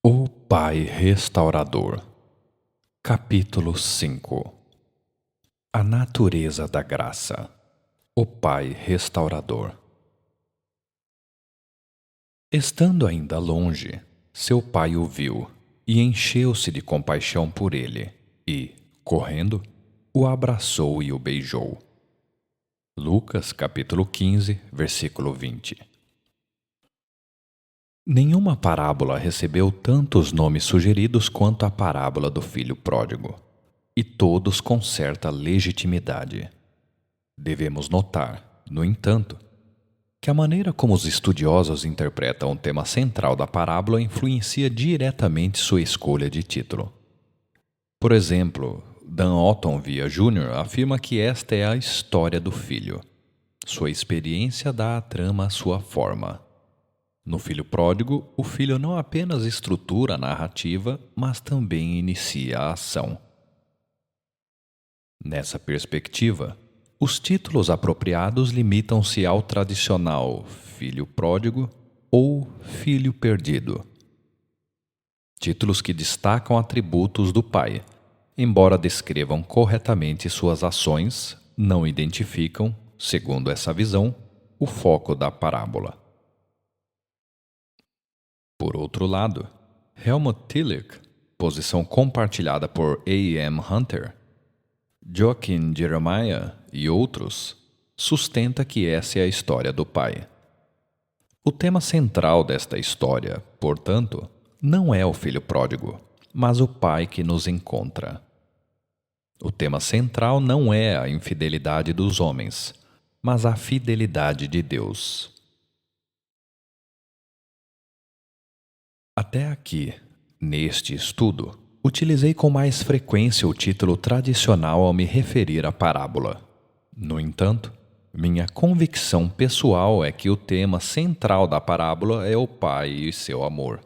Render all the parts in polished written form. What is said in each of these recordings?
O Pai Restaurador. Capítulo 5. A natureza da graça. O Pai Restaurador. Estando ainda longe, seu pai o viu e encheu-se de compaixão por ele e, correndo, o abraçou e o beijou. Lucas capítulo 15, versículo 20. Nenhuma parábola recebeu tantos nomes sugeridos quanto a parábola do filho pródigo, e todos com certa legitimidade. Devemos notar, no entanto, que a maneira como os estudiosos interpretam o tema central da parábola influencia diretamente sua escolha de título. Por exemplo, Dan Ottonvia Jr. afirma que esta é a história do filho. Sua experiência dá à trama a sua forma. No filho pródigo, o filho não apenas estrutura a narrativa, mas também inicia a ação. Nessa perspectiva, os títulos apropriados limitam-se ao tradicional filho pródigo ou filho perdido. Títulos que destacam atributos do pai, embora descrevam corretamente suas ações, não identificam, segundo essa visão, o foco da parábola. Por outro lado, Helmut Tillich, posição compartilhada por A. M. Hunter, Joachim Jeremiah e outros, sustenta que essa é a história do pai. O tema central desta história, portanto, não é o filho pródigo, mas o pai que nos encontra. O tema central não é a infidelidade dos homens, mas a fidelidade de Deus. Até aqui, neste estudo, utilizei com mais frequência o título tradicional ao me referir à parábola. No entanto, minha convicção pessoal é que o tema central da parábola é o pai e seu amor.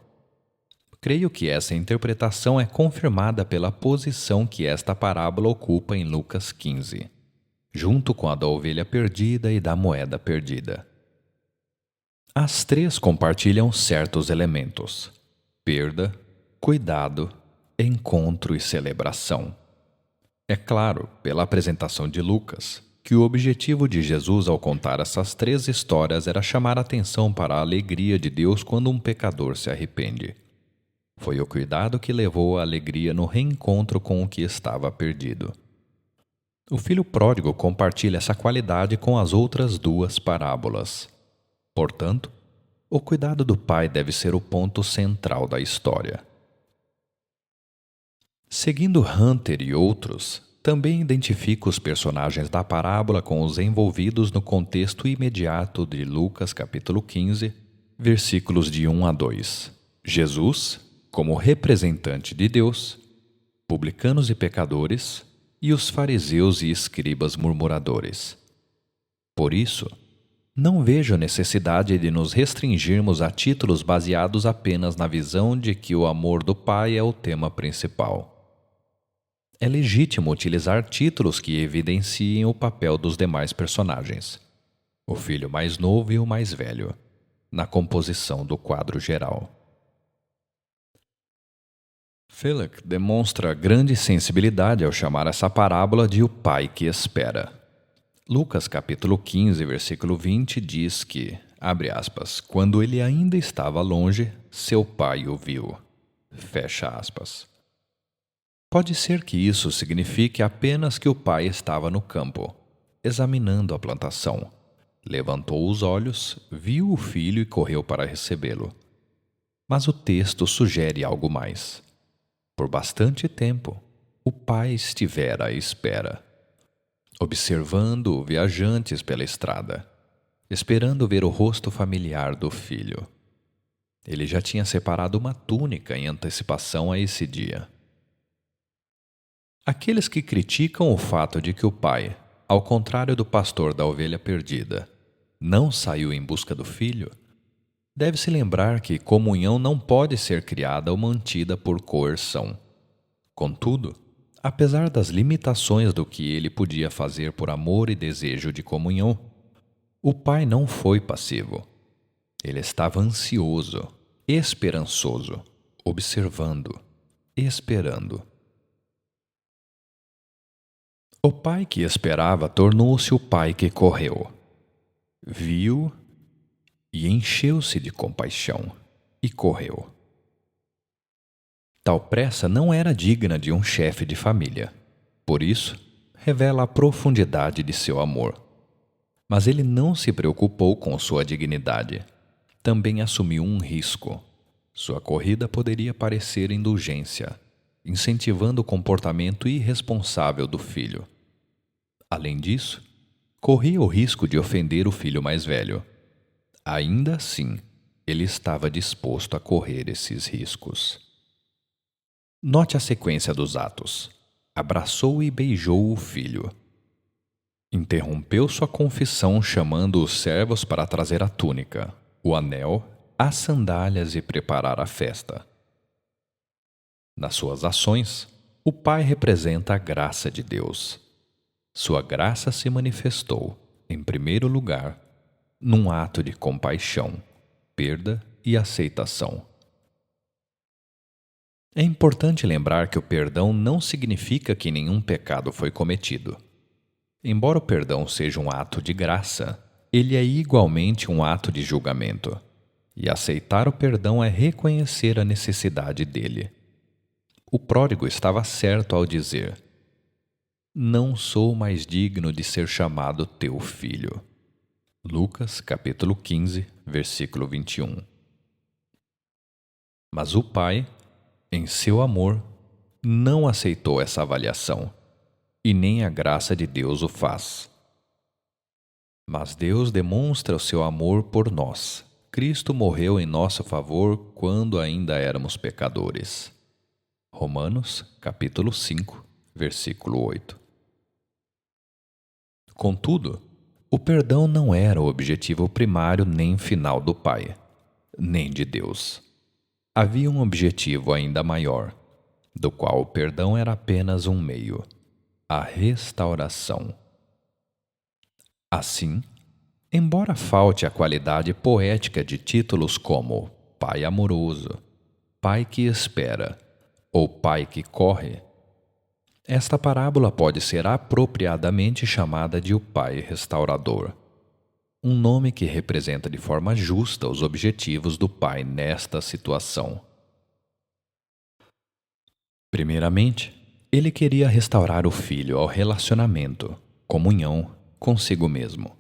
Creio que essa interpretação é confirmada pela posição que esta parábola ocupa em Lucas 15, junto com a da ovelha perdida e da moeda perdida. As três compartilham certos elementos: perda, cuidado, encontro e celebração. É claro, pela apresentação de Lucas, que o objetivo de Jesus ao contar essas três histórias era chamar a atenção para a alegria de Deus quando um pecador se arrepende. Foi o cuidado que levou à alegria no reencontro com o que estava perdido. O filho pródigo compartilha essa qualidade com as outras duas parábolas. Portanto, o cuidado do pai deve ser o ponto central da história. Seguindo Hunter e outros, também identifico os personagens da parábola com os envolvidos no contexto imediato de Lucas capítulo 15, versículos de 1 a 2. Jesus, como representante de Deus, publicanos e pecadores, e os fariseus e escribas murmuradores. Por isso, não vejo necessidade de nos restringirmos a títulos baseados apenas na visão de que o amor do pai é o tema principal. É legítimo utilizar títulos que evidenciem o papel dos demais personagens, o filho mais novo e o mais velho, na composição do quadro geral. Tillich demonstra grande sensibilidade ao chamar essa parábola de o pai que espera. Lucas capítulo 15, versículo 20 diz que, abre aspas, quando ele ainda estava longe, seu pai o viu. Fecha aspas. Pode ser que isso signifique apenas que o pai estava no campo, examinando a plantação. Levantou os olhos, viu o filho e correu para recebê-lo. Mas o texto sugere algo mais. Por bastante tempo, o pai estivera à espera, observando viajantes pela estrada, esperando ver o rosto familiar do filho. Ele já tinha separado uma túnica em antecipação a esse dia. Aqueles que criticam o fato de que o pai, ao contrário do pastor da ovelha perdida, não saiu em busca do filho, deve-se lembrar que comunhão não pode ser criada ou mantida por coerção. Contudo, apesar das limitações do que ele podia fazer por amor e desejo de comunhão, o pai não foi passivo. Ele estava ansioso, esperançoso, observando, esperando. O pai que esperava tornou-se o pai que correu. Viu e encheu-se de compaixão e correu. Tal pressa não era digna de um chefe de família. Por isso, revela a profundidade de seu amor. Mas ele não se preocupou com sua dignidade. Também assumiu um risco. Sua corrida poderia parecer indulgência, incentivando o comportamento irresponsável do filho. Além disso, corria o risco de ofender o filho mais velho. Ainda assim, ele estava disposto a correr esses riscos. Note a sequência dos atos. Abraçou e beijou o filho. Interrompeu sua confissão chamando os servos para trazer a túnica, o anel, as sandálias e preparar a festa. Nas suas ações, o pai representa a graça de Deus. Sua graça se manifestou, em primeiro lugar, num ato de compaixão, perda e aceitação. É importante lembrar que o perdão não significa que nenhum pecado foi cometido. Embora o perdão seja um ato de graça, ele é igualmente um ato de julgamento. E aceitar o perdão é reconhecer a necessidade dele. O pródigo estava certo ao dizer: "Não sou mais digno de ser chamado teu filho." Lucas, capítulo 15, versículo 21. Mas o pai, em seu amor, não aceitou essa avaliação, e nem a graça de Deus o faz. Mas Deus demonstra o seu amor por nós. Cristo morreu em nosso favor quando ainda éramos pecadores. Romanos, capítulo 5, versículo 8. Contudo, o perdão não era o objetivo primário nem final do Pai, nem de Deus. Havia um objetivo ainda maior, do qual o perdão era apenas um meio: a restauração. Assim, embora falte a qualidade poética de títulos como Pai amoroso, Pai que espera ou Pai que corre, esta parábola pode ser apropriadamente chamada de o Pai restaurador, um nome que representa de forma justa os objetivos do Pai nesta situação. Primeiramente, ele queria restaurar o filho ao relacionamento, comunhão consigo mesmo.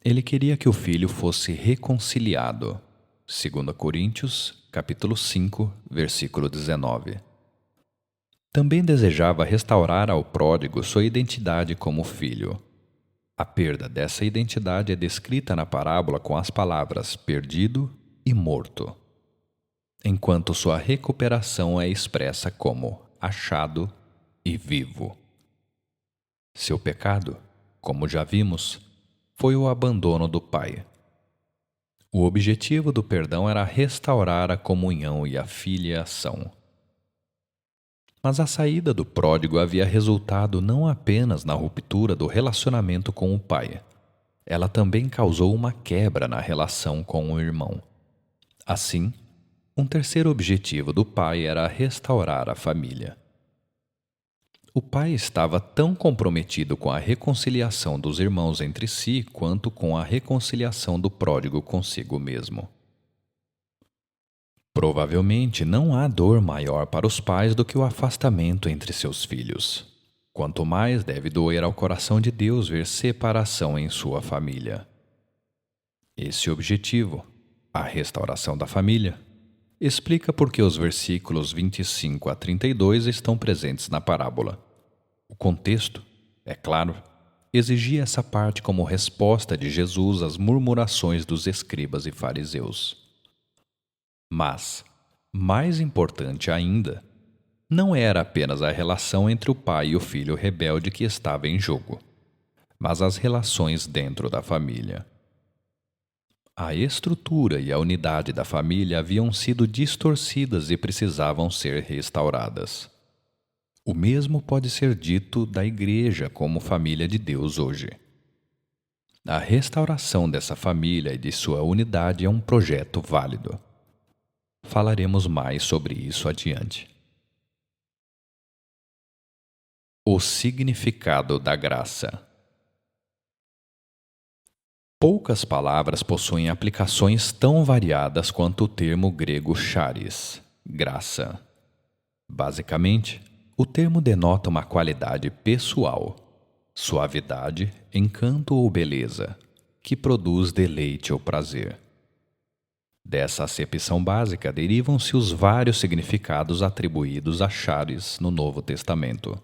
Ele queria que o filho fosse reconciliado. 2 Coríntios, capítulo 5, versículo 19. Também desejava restaurar ao pródigo sua identidade como filho. A perda dessa identidade é descrita na parábola com as palavras perdido e morto, enquanto sua recuperação é expressa como achado e vivo. Seu pecado, como já vimos, foi o abandono do pai. O objetivo do perdão era restaurar a comunhão e a filiação. Mas a saída do pródigo havia resultado não apenas na ruptura do relacionamento com o pai. Ela também causou uma quebra na relação com o irmão. Assim, um terceiro objetivo do pai era restaurar a família. O pai estava tão comprometido com a reconciliação dos irmãos entre si quanto com a reconciliação do pródigo consigo mesmo. Provavelmente não há dor maior para os pais do que o afastamento entre seus filhos. Quanto mais deve doer ao coração de Deus ver separação em sua família. Esse objetivo, a restauração da família, explica por que os versículos 25 a 32 estão presentes na parábola. O contexto, é claro, exigia essa parte como resposta de Jesus às murmurações dos escribas e fariseus. Mas, mais importante ainda, não era apenas a relação entre o pai e o filho rebelde que estava em jogo, mas as relações dentro da família. A estrutura e a unidade da família haviam sido distorcidas e precisavam ser restauradas. O mesmo pode ser dito da Igreja como família de Deus hoje. A restauração dessa família e de sua unidade é um projeto válido. Falaremos mais sobre isso adiante. O significado da graça. Poucas palavras possuem aplicações tão variadas quanto o termo grego charis, graça. Basicamente, o termo denota uma qualidade pessoal, suavidade, encanto ou beleza, que produz deleite ou prazer. Dessa acepção básica derivam-se os vários significados atribuídos a charis no Novo Testamento.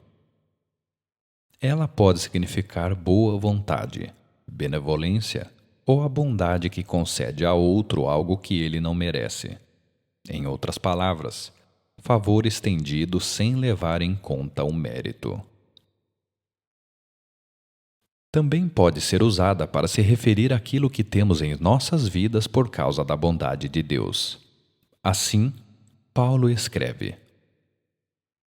Ela pode significar boa vontade, benevolência ou a bondade que concede a outro algo que ele não merece. Em outras palavras, favor estendido sem levar em conta o mérito. Também pode ser usada para se referir àquilo que temos em nossas vidas por causa da bondade de Deus. Assim, Paulo escreve: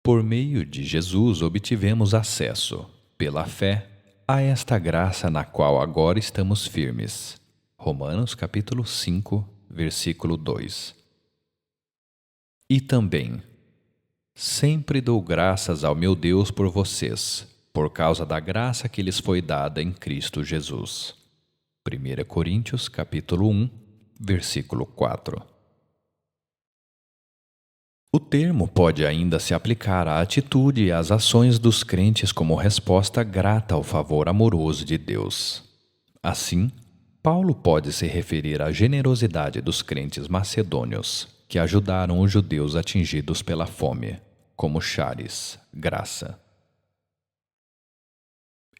por meio de Jesus obtivemos acesso, pela fé, a esta graça na qual agora estamos firmes. Romanos capítulo 5, versículo 2. E também: sempre dou graças ao meu Deus por vocês, por causa da graça que lhes foi dada em Cristo Jesus. 1 Coríntios capítulo 1, versículo 4. O termo pode ainda se aplicar à atitude e às ações dos crentes como resposta grata ao favor amoroso de Deus. Assim, Paulo pode se referir à generosidade dos crentes macedônios, que ajudaram os judeus atingidos pela fome, como charis, graça.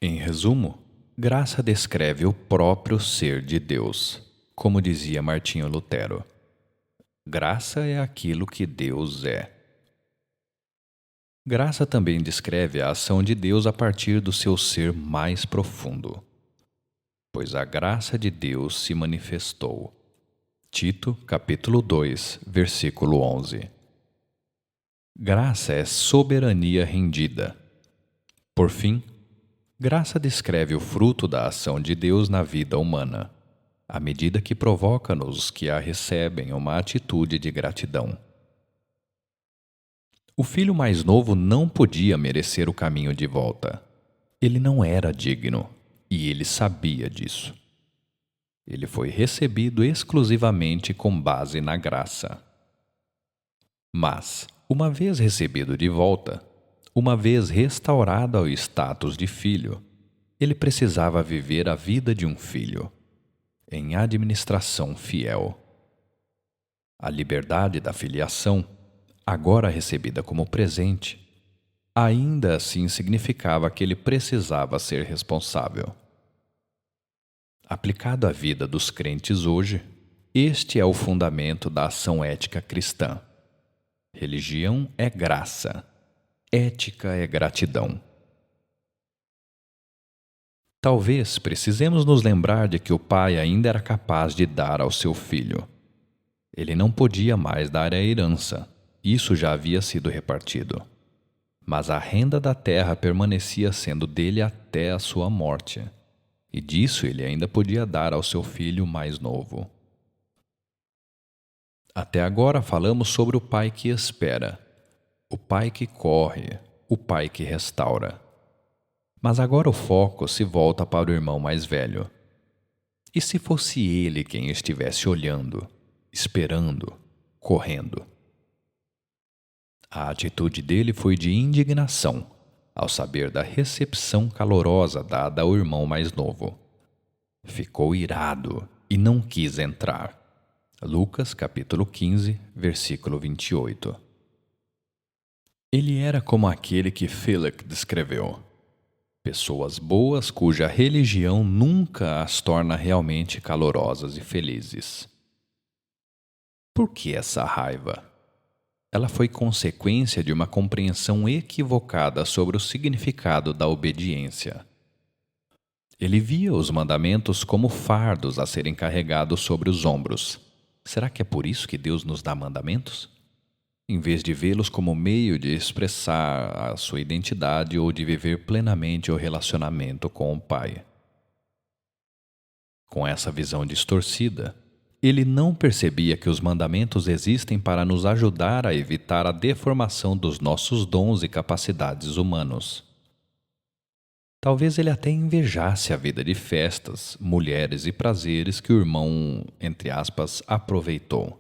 Em resumo, graça descreve o próprio ser de Deus, como dizia Martinho Lutero. Graça é aquilo que Deus é. Graça também descreve a ação de Deus a partir do seu ser mais profundo. Pois a graça de Deus se manifestou. Tito, capítulo 2, versículo 11. Graça é soberania rendida. Por fim, graça descreve o fruto da ação de Deus na vida humana, à medida que provoca nos que a recebem uma atitude de gratidão. O filho mais novo não podia merecer o caminho de volta. Ele não era digno, e ele sabia disso. Ele foi recebido exclusivamente com base na graça. Mas, uma vez recebido de volta, uma vez restaurado ao status de filho, ele precisava viver a vida de um filho, em administração fiel. A liberdade da filiação, agora recebida como presente, ainda assim significava que ele precisava ser responsável. Aplicado à vida dos crentes hoje, este é o fundamento da ação ética cristã. Religião é graça, ética é gratidão. Talvez precisemos nos lembrar de que o pai ainda era capaz de dar ao seu filho. Ele não podia mais dar a herança, isso já havia sido repartido. Mas a renda da terra permanecia sendo dele até a sua morte, e disso ele ainda podia dar ao seu filho mais novo. Até agora falamos sobre o pai que espera, o pai que corre, o pai que restaura. Mas agora o foco se volta para o irmão mais velho. E se fosse ele quem estivesse olhando, esperando, correndo? A atitude dele foi de indignação, ao saber da recepção calorosa dada ao irmão mais novo. Ficou irado e não quis entrar. Lucas capítulo 15, versículo 28. Ele era como aquele que Philip descreveu. Pessoas boas cuja religião nunca as torna realmente calorosas e felizes. Por que essa raiva? Ela foi consequência de uma compreensão equivocada sobre o significado da obediência. Ele via os mandamentos como fardos a serem carregados sobre os ombros. Será que é por isso que Deus nos dá mandamentos? Em vez de vê-los como meio de expressar a sua identidade ou de viver plenamente o relacionamento com o Pai. Com essa visão distorcida, ele não percebia que os mandamentos existem para nos ajudar a evitar a deformação dos nossos dons e capacidades humanos. Talvez ele até invejasse a vida de festas, mulheres e prazeres que o irmão, entre aspas, aproveitou.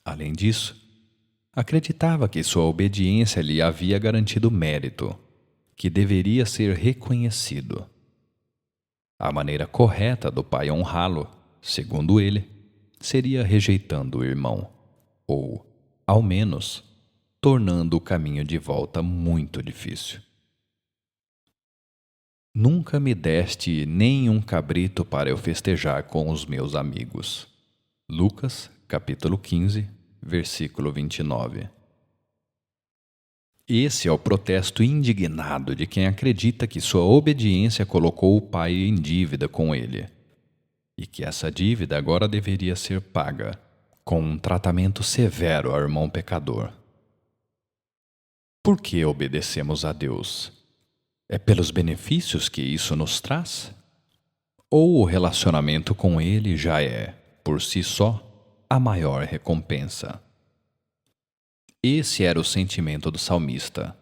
Além disso, acreditava que sua obediência lhe havia garantido mérito, que deveria ser reconhecido. A maneira correta do pai honrá-lo, segundo ele, seria rejeitando o irmão, ou, ao menos, tornando o caminho de volta muito difícil. Nunca me deste nem um cabrito para eu festejar com os meus amigos. Lucas, capítulo 15, versículo 29. Esse é o protesto indignado de quem acredita que sua obediência colocou o pai em dívida com ele, e que essa dívida agora deveria ser paga, com um tratamento severo ao irmão pecador. Por que obedecemos a Deus? É pelos benefícios que isso nos traz? Ou o relacionamento com Ele já é, por si só, a maior recompensa? Esse era o sentimento do salmista.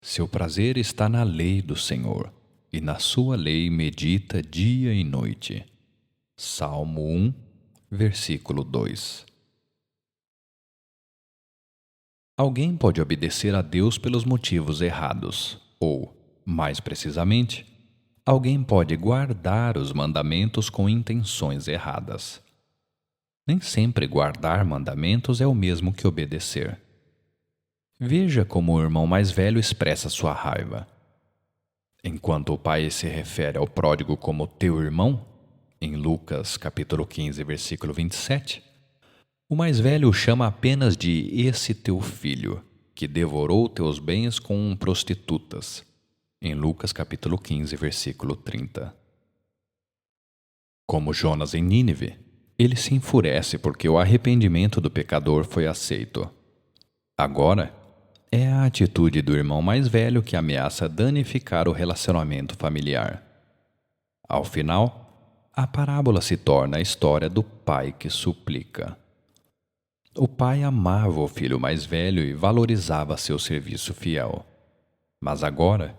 Seu prazer está na lei do Senhor, e na sua lei medita dia e noite. Salmo 1, versículo 2. Alguém pode obedecer a Deus pelos motivos errados, ou, mais precisamente, alguém pode guardar os mandamentos com intenções erradas. Nem sempre guardar mandamentos é o mesmo que obedecer. Veja como o irmão mais velho expressa sua raiva. Enquanto o pai se refere ao pródigo como teu irmão, em Lucas capítulo 15, versículo 27, o mais velho o chama apenas de esse teu filho, que devorou teus bens com prostitutas, em Lucas capítulo 15, versículo 30. Como Jonas em Nínive, ele se enfurece porque o arrependimento do pecador foi aceito. Agora, é a atitude do irmão mais velho que ameaça danificar o relacionamento familiar. Ao final, a parábola se torna a história do pai que suplica. O pai amava o filho mais velho e valorizava seu serviço fiel. Mas agora,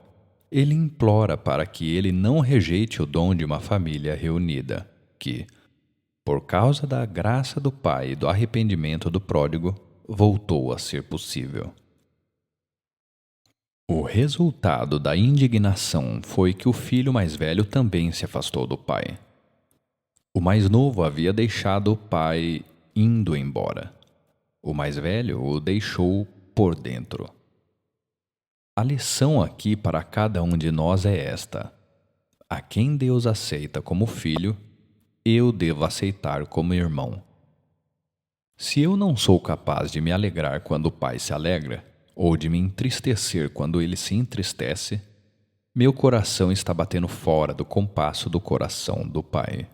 ele implora para que ele não rejeite o dom de uma família reunida, que, por causa da graça do pai e do arrependimento do pródigo, voltou a ser possível. O resultado da indignação foi que o filho mais velho também se afastou do pai. O mais novo havia deixado o pai indo embora. O mais velho o deixou por dentro. A lição aqui para cada um de nós é esta: a quem Deus aceita como filho, eu devo aceitar como irmão. Se eu não sou capaz de me alegrar quando o pai se alegra, ou de me entristecer quando ele se entristece, meu coração está batendo fora do compasso do coração do pai.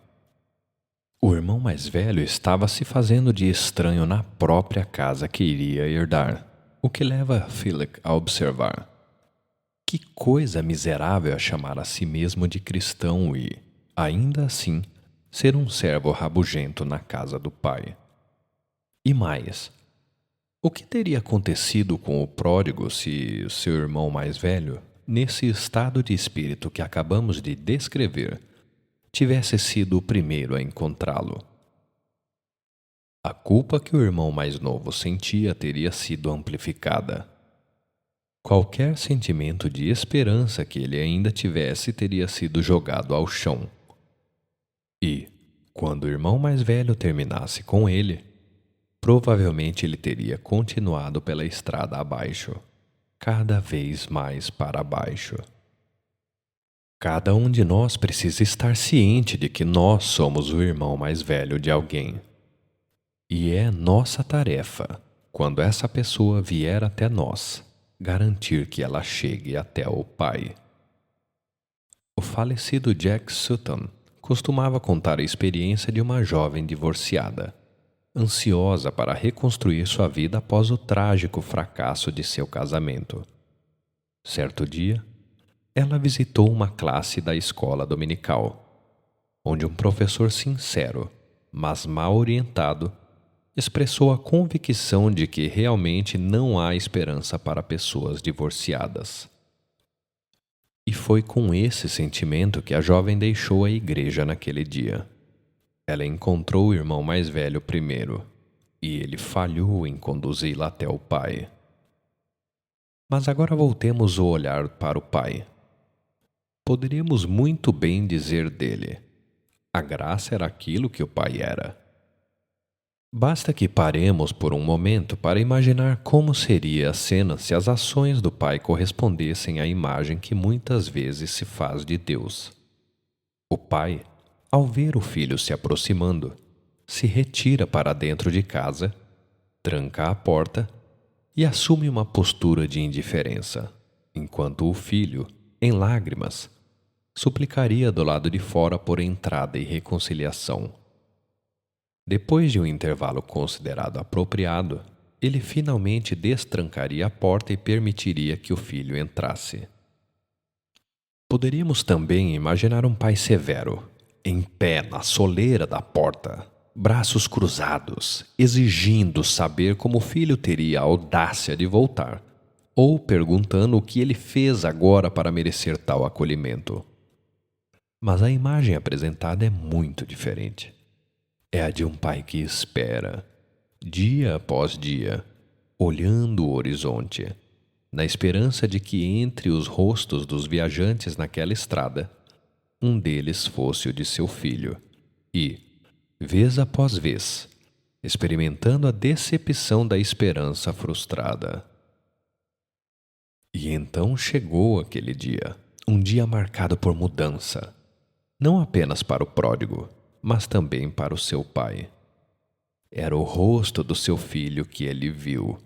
O irmão mais velho estava se fazendo de estranho na própria casa que iria herdar, o que leva Philip a observar: que coisa miserável é chamar a si mesmo de cristão e, ainda assim, ser um servo rabugento na casa do pai. E mais, o que teria acontecido com o pródigo se seu irmão mais velho, nesse estado de espírito que acabamos de descrever, tivesse sido o primeiro a encontrá-lo? A culpa que o irmão mais novo sentia teria sido amplificada. Qualquer sentimento de esperança que ele ainda tivesse teria sido jogado ao chão. E, quando o irmão mais velho terminasse com ele, provavelmente ele teria continuado pela estrada abaixo, cada vez mais para baixo. Cada um de nós precisa estar ciente de que nós somos o irmão mais velho de alguém. E é nossa tarefa, quando essa pessoa vier até nós, garantir que ela chegue até o Pai. O falecido Jack Sutton costumava contar a experiência de uma jovem divorciada, ansiosa para reconstruir sua vida após o trágico fracasso de seu casamento. Certo dia, ela visitou uma classe da escola dominical, onde um professor sincero, mas mal orientado, expressou a convicção de que realmente não há esperança para pessoas divorciadas. E foi com esse sentimento que a jovem deixou a igreja naquele dia. Ela encontrou o irmão mais velho primeiro, e ele falhou em conduzi-la até o pai. Mas agora voltemos o olhar para o pai. Poderíamos muito bem dizer dele: a graça era aquilo que o pai era. Basta que paremos por um momento para imaginar como seria a cena se as ações do pai correspondessem à imagem que muitas vezes se faz de Deus. O pai, ao ver o filho se aproximando, se retira para dentro de casa, tranca a porta e assume uma postura de indiferença, enquanto o filho, em lágrimas, suplicaria do lado de fora por entrada e reconciliação. Depois de um intervalo considerado apropriado, ele finalmente destrancaria a porta e permitiria que o filho entrasse. Poderíamos também imaginar um pai severo, em pé na soleira da porta, braços cruzados, exigindo saber como o filho teria a audácia de voltar, ou perguntando o que ele fez agora para merecer tal acolhimento. Mas a imagem apresentada é muito diferente. É a de um pai que espera, dia após dia, olhando o horizonte, na esperança de que entre os rostos dos viajantes naquela estrada, um deles fosse o de seu filho, e, vez após vez, experimentando a decepção da esperança frustrada. E então chegou aquele dia, um dia marcado por mudança, não apenas para o pródigo, mas também para o seu pai. Era o rosto do seu filho que ele viu.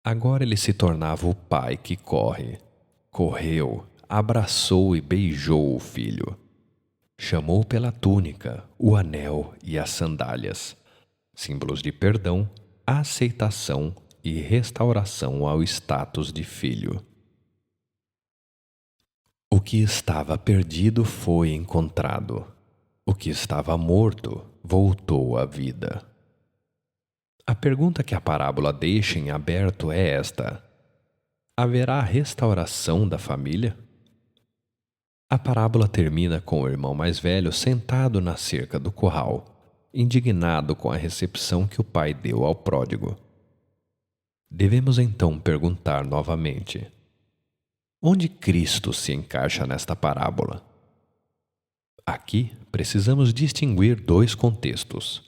Agora ele se tornava o pai que correu, abraçou e beijou o filho. Chamou pela túnica, o anel e as sandálias, símbolos de perdão, aceitação e restauração ao status de filho. O que estava perdido foi encontrado. O que estava morto voltou à vida. A pergunta que a parábola deixa em aberto é esta: haverá restauração da família? A parábola termina com o irmão mais velho sentado na cerca do curral, indignado com a recepção que o pai deu ao pródigo. Devemos então perguntar novamente: onde Cristo se encaixa nesta parábola? Aqui precisamos distinguir dois contextos.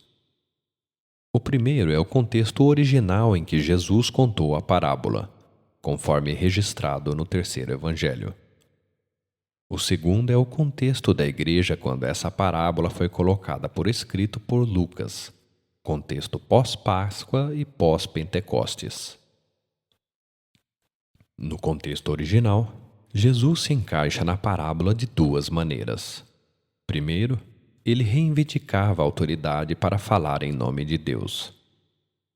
O primeiro é o contexto original em que Jesus contou a parábola, conforme registrado no terceiro evangelho. O segundo é o contexto da igreja quando essa parábola foi colocada por escrito por Lucas, contexto pós-Páscoa e pós-Pentecostes. No contexto original, Jesus se encaixa na parábola de duas maneiras. Primeiro, ele reivindicava a autoridade para falar em nome de Deus.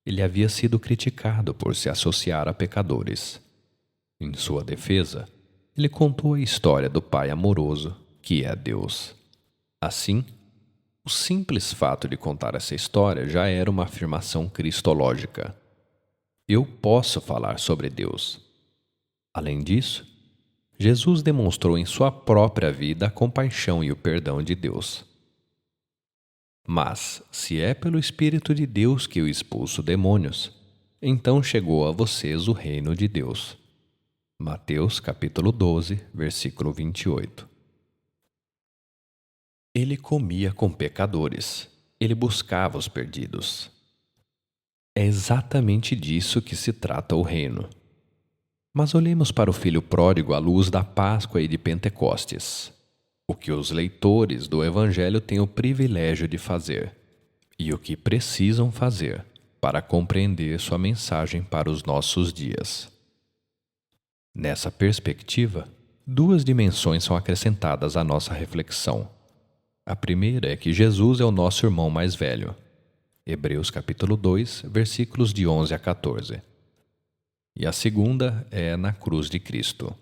Ele havia sido criticado por se associar a pecadores. Em sua defesa, ele contou a história do Pai amoroso, que é Deus. Assim, o simples fato de contar essa história já era uma afirmação cristológica. Eu posso falar sobre Deus. Além disso, Jesus demonstrou em sua própria vida a compaixão e o perdão de Deus. Mas, se é pelo Espírito de Deus que eu expulso demônios, então chegou a vocês o reino de Deus. Mateus capítulo 12, versículo 28. Ele comia com pecadores. Ele buscava os perdidos. É exatamente disso que se trata o reino. Mas olhemos para o filho pródigo à luz da Páscoa e de Pentecostes. O que os leitores do Evangelho têm o privilégio de fazer e o que precisam fazer para compreender sua mensagem para os nossos dias. Nessa perspectiva, duas dimensões são acrescentadas à nossa reflexão. A primeira é que Jesus é o nosso irmão mais velho. Hebreus capítulo 2, versículos de 11 a 14. E a segunda é na cruz de Cristo.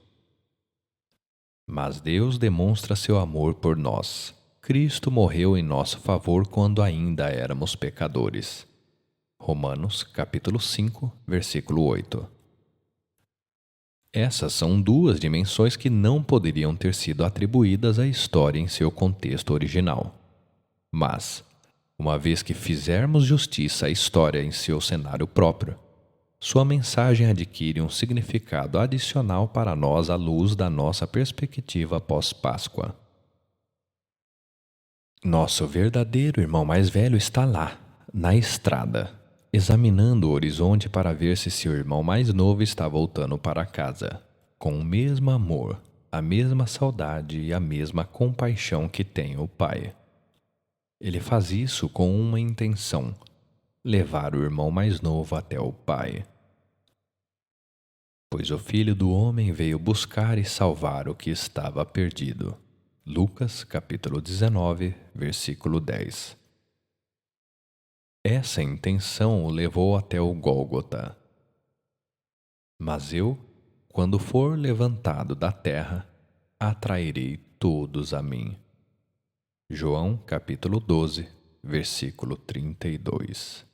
Mas Deus demonstra seu amor por nós. Cristo morreu em nosso favor quando ainda éramos pecadores. Romanos, capítulo 5, versículo 8. Essas são duas dimensões que não poderiam ter sido atribuídas à história em seu contexto original. Mas, uma vez que fizermos justiça à história em seu cenário próprio, sua mensagem adquire um significado adicional para nós à luz da nossa perspectiva pós-Páscoa. Nosso verdadeiro irmão mais velho está lá, na estrada, examinando o horizonte para ver se seu irmão mais novo está voltando para casa, com o mesmo amor, a mesma saudade e a mesma compaixão que tem o pai. Ele faz isso com uma intenção: levar o irmão mais novo até o pai. Pois o Filho do Homem veio buscar e salvar o que estava perdido. Lucas, capítulo 19, versículo 10. Essa intenção o levou até o Gólgota. Mas eu, quando for levantado da terra, atrairei todos a mim. João, capítulo 12, versículo 32.